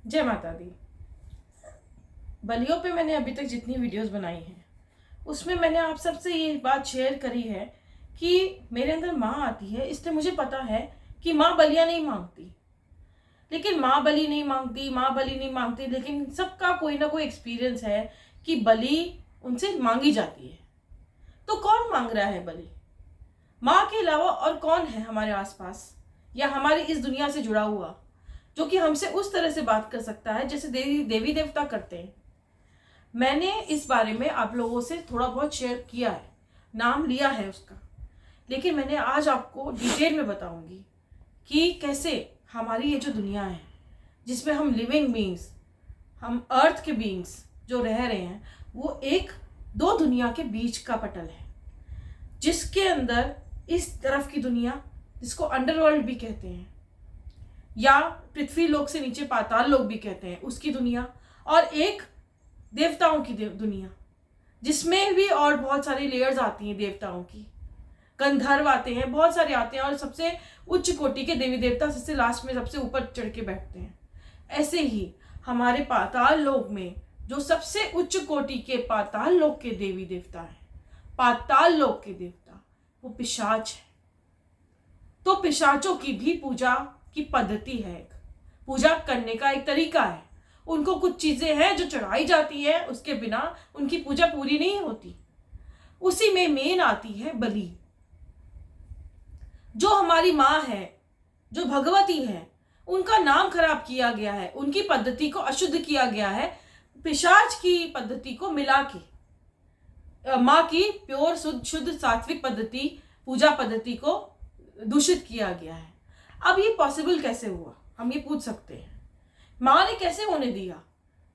जय माता दी। बलियों पे मैंने अभी तक जितनी वीडियोस बनाई हैं उसमें मैंने आप सबसे ये बात शेयर करी है कि मेरे अंदर माँ आती है, इसलिए मुझे पता है कि माँ बलियाँ नहीं मांगती। लेकिन माँ बलि नहीं मांगती, माँ बलि नहीं मांगती, लेकिन सबका कोई ना कोई एक्सपीरियंस है कि बलि उनसे मांगी जाती है। तो कौन मांग रहा है बलि? माँ के अलावा और कौन है हमारे आसपास या हमारी इस दुनिया से जुड़ा हुआ जो कि हमसे उस तरह से बात कर सकता है जैसे देवी देवता करते हैं। मैंने इस बारे में आप लोगों से थोड़ा बहुत शेयर किया है, नाम लिया है उसका, लेकिन मैंने आज आपको डिटेल में बताऊंगी कि कैसे हमारी ये जो दुनिया है जिसमें हम लिविंग बीइंग्स, हम अर्थ के बीइंग्स जो रह रहे हैं, वो एक दो दुनिया के बीच का पटल है, जिसके अंदर इस तरफ की दुनिया जिसको अंडरवर्ल्ड भी कहते हैं या पृथ्वी लोक से नीचे पाताल लोक भी कहते हैं, उसकी दुनिया, और एक देवताओं की दुनिया जिसमें भी और बहुत सारी लेयर्स आती हैं देवताओं की। गंधर्व आते हैं, बहुत सारे आते हैं, और सबसे उच्च कोटि के देवी देवता सबसे लास्ट में सबसे ऊपर चढ़ के बैठते हैं। ऐसे ही हमारे पाताल लोक में जो सबसे उच्च कोटि के पाताल लोक के देवी देवता हैं, पाताल लोक के देवता, वो पिशाच है। तो पिशाचों की भी पूजा की पद्धति है, पूजा करने का एक तरीका है। उनको कुछ चीजें हैं जो चढ़ाई जाती है, उसके बिना उनकी पूजा पूरी नहीं होती। उसी में मेन आती है बलि। जो हमारी माँ है, जो भगवती है, उनका नाम खराब किया गया है, उनकी पद्धति को अशुद्ध किया गया है, पिशाच की पद्धति को मिला के माँ की प्योर शुद्ध सात्विक पद्धति, पूजा पद्धति को दूषित किया गया है। अब ये पॉसिबल कैसे हुआ, हम ये पूछ सकते हैं। माँ ने कैसे होने दिया?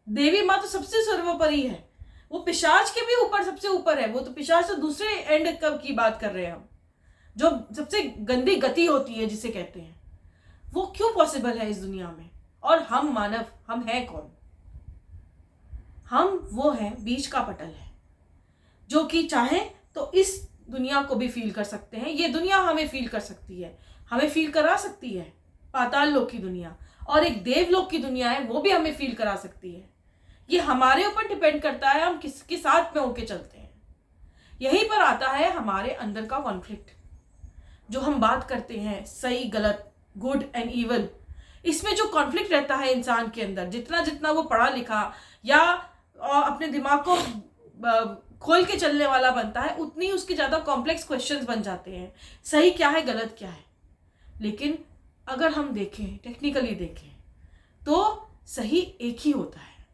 देवी माँ तो सबसे सर्वोपरि है, वो पिशाच के भी ऊपर सबसे ऊपर है। वो तो पिशाच तो दूसरे एंड कब की बात कर रहे हैं हम, जो सबसे गंदी गति होती है जिसे कहते हैं। वो क्यों पॉसिबल है इस दुनिया में? और हम मानव, हम हैं कौन? हम वो हैं बीच का पटल है, जो कि चाहे तो इस दुनिया को भी फील कर सकते हैं। ये दुनिया हमें फील कर सकती है, हमें फील करा सकती है। पाताल लोक की दुनिया और एक देवलोक की दुनिया है, वो भी हमें फील करा सकती है। ये हमारे ऊपर डिपेंड करता है हम किसके साथ में होके चलते हैं। यहीं पर आता है हमारे अंदर का कॉन्फ्लिक्ट, जो हम बात करते हैं सही गलत, गुड एंड इवल। इसमें जो कॉन्फ्लिक्ट रहता है इंसान के अंदर, जितना जितना वो पढ़ा लिखा या अपने दिमाग को खोल के चलने वाला बनता है, उतनी उसके ज़्यादा कॉम्प्लेक्स क्वेश्चंस बन जाते हैं, सही क्या है गलत क्या है। लेकिन अगर हम देखें, टेक्निकली देखें, तो सही एक ही होता है।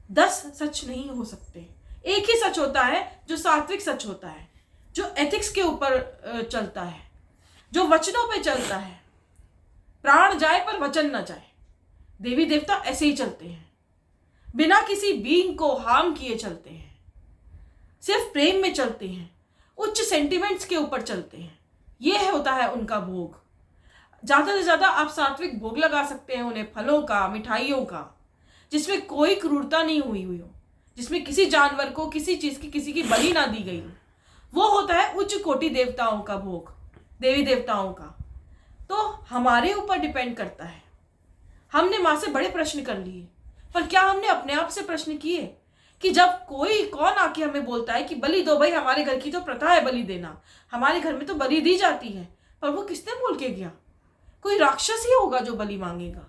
10 सच नहीं हो सकते। एक ही सच होता है जो सात्विक सच होता है, जो एथिक्स के ऊपर चलता है, जो वचनों पे चलता है। प्राण जाए पर वचन ना जाए। देवी देवता ऐसे ही चलते हैं, बिना किसी बीइंग को हार्म किए चलते हैं, सिर्फ प्रेम में चलते हैं, उच्च सेंटिमेंट्स के ऊपर चलते हैं। यह होता है उनका भोग। ज़्यादा से ज़्यादा आप सात्विक भोग लगा सकते हैं उन्हें, फलों का, मिठाइयों का, जिसमें कोई क्रूरता नहीं हुई हो, जिसमें किसी जानवर को, किसी चीज़ की, किसी की बलि ना दी गई हो। वो होता है उच्च कोटि देवताओं का भोग, देवी देवताओं का। तो हमारे ऊपर डिपेंड करता है। हमने माँ से बड़े प्रश्न कर लिए, पर क्या हमने अपने आप से प्रश्न किए कि जब कोई कौन आके हमें बोलता है कि बलि दो भाई, हमारे घर की तो प्रथा है बलि देना, हमारे घर में तो बलि दी जाती है, पर वो किसने बोल के गया? कोई राक्षस ही होगा जो बलि मांगेगा,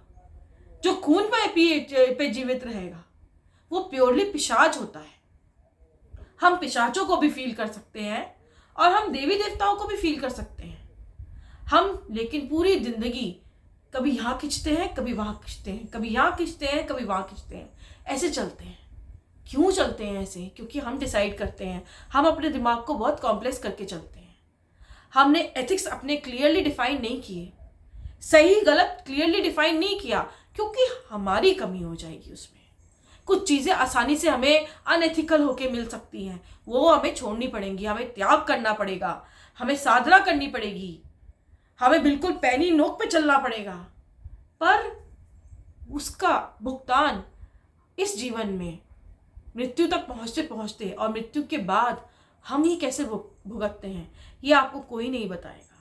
जो खून पे जीवित रहेगा। वो प्योरली पिशाच होता है। हम पिशाचों को भी फील कर सकते हैं और हम देवी देवताओं को भी फील कर सकते हैं। हम लेकिन पूरी जिंदगी कभी यहाँ खींचते हैं, कभी वहाँ खींचते हैं, कभी यहाँ खींचते हैं, कभी वहाँ खींचते हैं, ऐसे चलते हैं। क्यों चलते हैं ऐसे? क्योंकि हम डिसाइड करते हैं, हम अपने दिमाग को बहुत कॉम्प्लेक्स करके चलते हैं। हमने एथिक्स अपने क्लियरली डिफाइन नहीं किए, सही गलत क्लियरली डिफाइन नहीं किया, क्योंकि हमारी कमी हो जाएगी उसमें। कुछ चीज़ें आसानी से हमें अनएथिकल होके मिल सकती हैं, वो हमें छोड़नी पड़ेंगी, हमें त्याग करना पड़ेगा, हमें साधना करनी पड़ेगी, हमें बिल्कुल पैनी नोक पे चलना पड़ेगा। पर उसका भुगतान इस जीवन में मृत्यु तक पहुँचते पहुँचते और मृत्यु के बाद हम ही कैसे भुगतते हैं, ये आपको कोई नहीं बताएगा।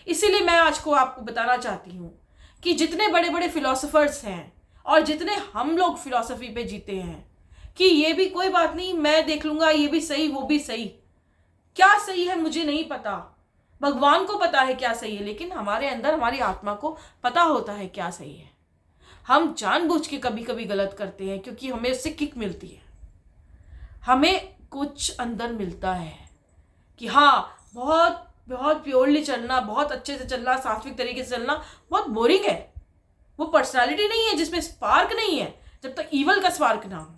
इसीलिए मैं आज को आपको बताना चाहती हूँ कि जितने बड़े बड़े फिलोसोफर्स हैं और जितने हम लोग फिलॉसफी पे जीते हैं कि ये भी कोई बात नहीं, मैं देख लूंगा, ये भी सही वो भी सही। क्या सही है मुझे नहीं पता, भगवान को पता है क्या सही है, लेकिन हमारे अंदर हमारी आत्मा को पता होता है क्या सही है। हम जानबूझ के कभी कभी गलत करते हैं क्योंकि हमें उससे किक मिलती है, हमें कुछ अंदर मिलता है कि हाँ बहुत बहुत प्योरली चलना, बहुत अच्छे से चलना, सात्विक तरीके से चलना बहुत बोरिंग है। वो पर्सनालिटी नहीं है जिसमें स्पार्क नहीं है, जब तक ईवल का स्पार्क ना हो।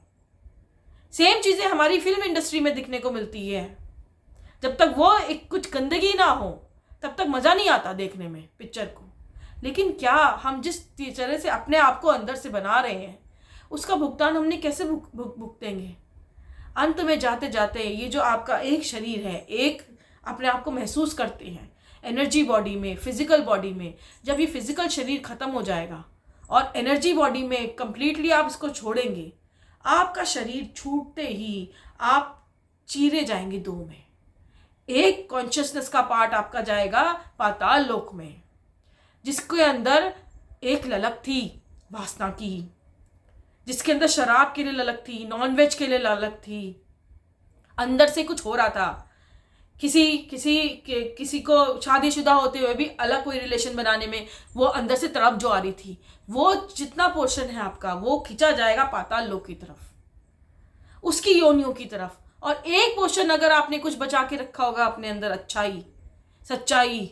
सेम चीजें हमारी फिल्म इंडस्ट्री में दिखने को मिलती है, जब तक वो एक कुछ गंदगी ना हो तब तक मजा नहीं आता देखने में पिक्चर को। लेकिन क्या हम जिस तरह से अपने आप को अंदर से बना रहे हैं उसका भुगतान हमने कैसे भुगतेंगे? अंत में जाते जाते ये जो आपका एक शरीर है, एक अपने आप को महसूस करते हैं एनर्जी बॉडी में, फिजिकल बॉडी में, जब ये फिजिकल शरीर खत्म हो जाएगा और एनर्जी बॉडी में कंप्लीटली आप इसको छोड़ेंगे, आपका शरीर छूटते ही आप चीरे जाएंगे दो में। एक कॉन्शियसनेस का पार्ट आपका जाएगा पाताल लोक में, जिसके अंदर एक ललक थी वासना की, जिसके अंदर शराब के लिए ललक थी, नॉनवेज के लिए ललक थी, अंदर से कुछ हो रहा था। किसी को शादीशुदा होते हुए भी अलग कोई रिलेशन बनाने में वो अंदर से तड़प जो आ रही थी, वो जितना पोर्शन है आपका वो खिंचा जाएगा पाताल लोक की तरफ, उसकी योनियों की तरफ। और एक पोर्शन अगर आपने कुछ बचा के रखा होगा अपने अंदर, अच्छाई, सच्चाई,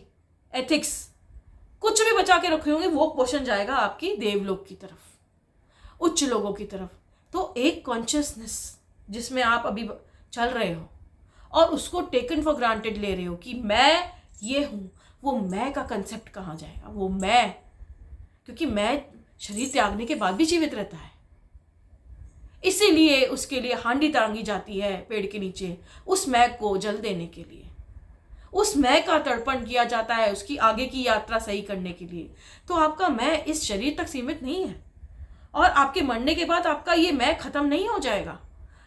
एथिक्स, कुछ भी बचा के रखे होंगे, वो पोर्शन जाएगा आपकी देवलोक की तरफ, उच्च लोगों की तरफ। तो एक कॉन्शियसनेस जिसमें आप अभी चल रहे हो और उसको टेकन फॉर ग्रांटेड ले रहे हो कि मैं ये हूँ, वो मैं का कंसेप्ट कहाँ जाएगा? वो मैं, क्योंकि मैं शरीर त्यागने के बाद भी जीवित रहता है, इसीलिए उसके लिए हांडी तांगी जाती है पेड़ के नीचे, उस मैं को जल देने के लिए, उस मैं का तर्पण किया जाता है उसकी आगे की यात्रा सही करने के लिए। तो आपका मैं इस शरीर तक सीमित नहीं है, और आपके मरने के बाद आपका ये मैं खत्म नहीं हो जाएगा,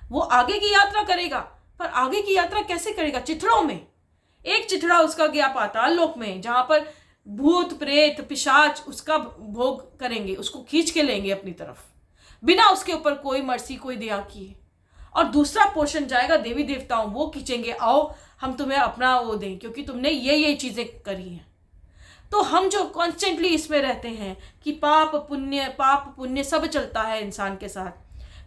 वो आगे की यात्रा करेगा। पर आगे की यात्रा कैसे करेगा? चिथड़ों में। एक चिथड़ा उसका गया पाताल लोक में, जहां पर भूत प्रेत पिशाच उसका भोग करेंगे, उसको खींच के लेंगे अपनी तरफ बिना उसके ऊपर कोई मर्सी कोई दया किए। और दूसरा पोर्शन जाएगा देवी देवताओं, वो खींचेंगे, आओ हम तुम्हें अपना वो दें क्योंकि तुमने ये चीजें करी हैं। तो हम जो कॉन्स्टेंटली इसमें रहते हैं कि पाप पुण्य सब चलता है इंसान के साथ,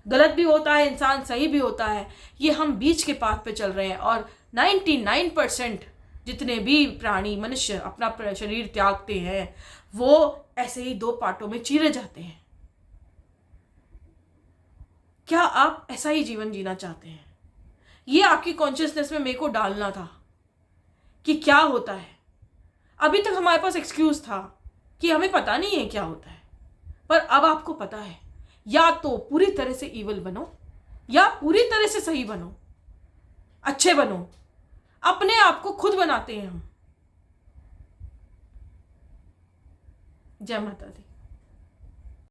गलत भी होता है इंसान, सही भी होता है, ये हम बीच के पाथ पे चल रहे हैं। और 99% जितने भी प्राणी मनुष्य अपना शरीर त्यागते हैं वो ऐसे ही दो पार्टों में चीरे जाते हैं। क्या आप ऐसा ही जीवन जीना चाहते हैं? ये आपकी कॉन्शियसनेस में मेरे को डालना था कि क्या होता है। अभी तक हमारे पास एक्सक्यूज था कि हमें पता नहीं है क्या होता है, पर अब आपको पता है। या तो पूरी तरह से ईवल बनो या पूरी तरह से सही बनो, अच्छे बनो। अपने आप को खुद बनाते हैं हम। जय माता दी।